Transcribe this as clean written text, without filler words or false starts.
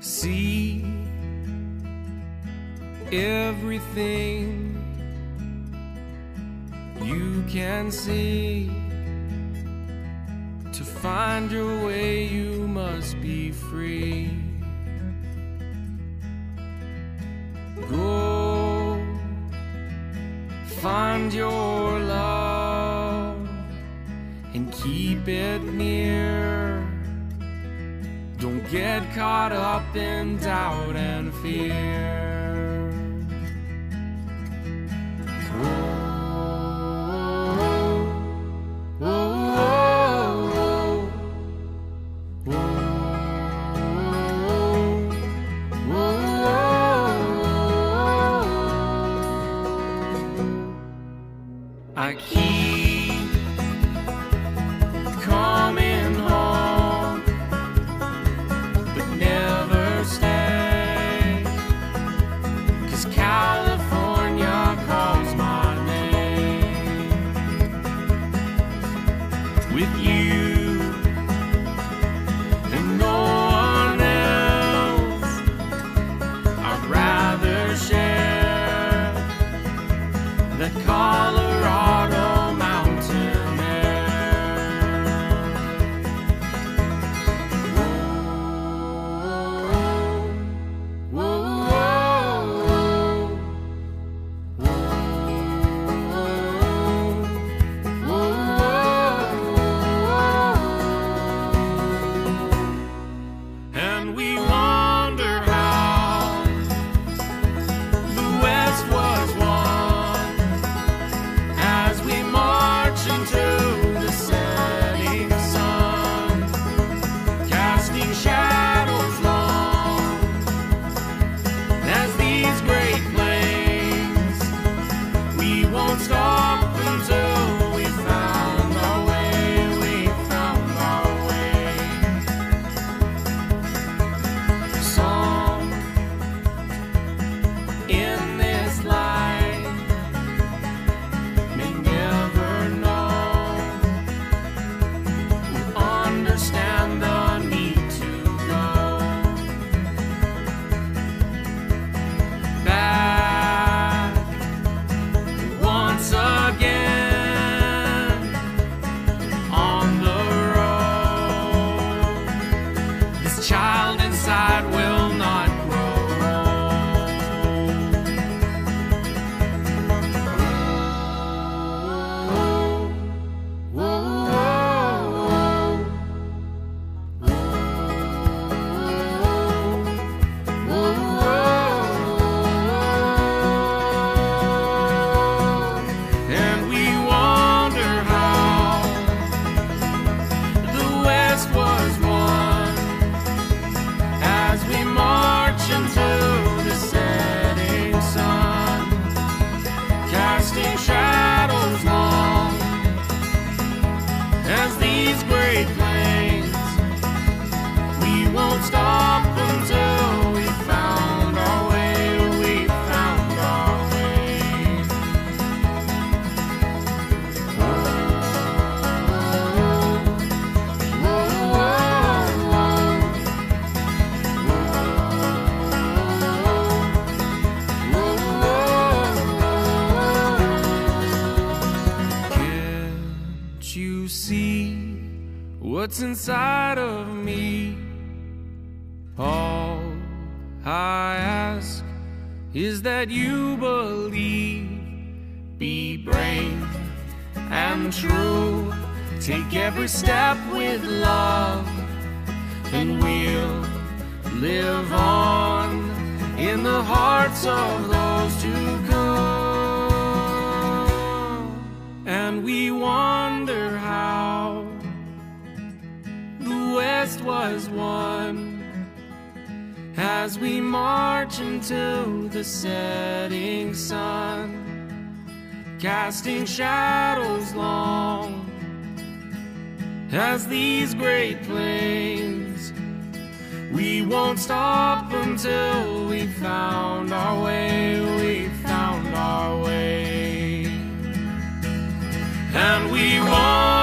see everything you can see. To find your way, you must be free. Go find your love and keep it near. Don't get caught up in doubt and fear. I keep coming home, but never stay, 'cause California calls my name. With you and no one else, I'd rather share the Colorado mountain air. Whoa, whoa, whoa, and we wonder how the West was won as we march into the setting sun, casting shadows long as these great plains. We won't stop until we found our way, we found our way. Some in this life may never know, who understand the need to go back once again on the road. This child inside will not grow and we wonder how the West was won as we march into the setting sun, casting shadows long as these great plains. We won't stop until we found our way, we found our way. Can't you see what's inside of me? All I ask is that you believe. Be brave and true. Take every step with love, and we'll live on in the hearts of those to come. And we wonder how the West was won as we march into the setting sun, casting shadows long as these great plains. We won't stop until we found our way, we found our way. And we won't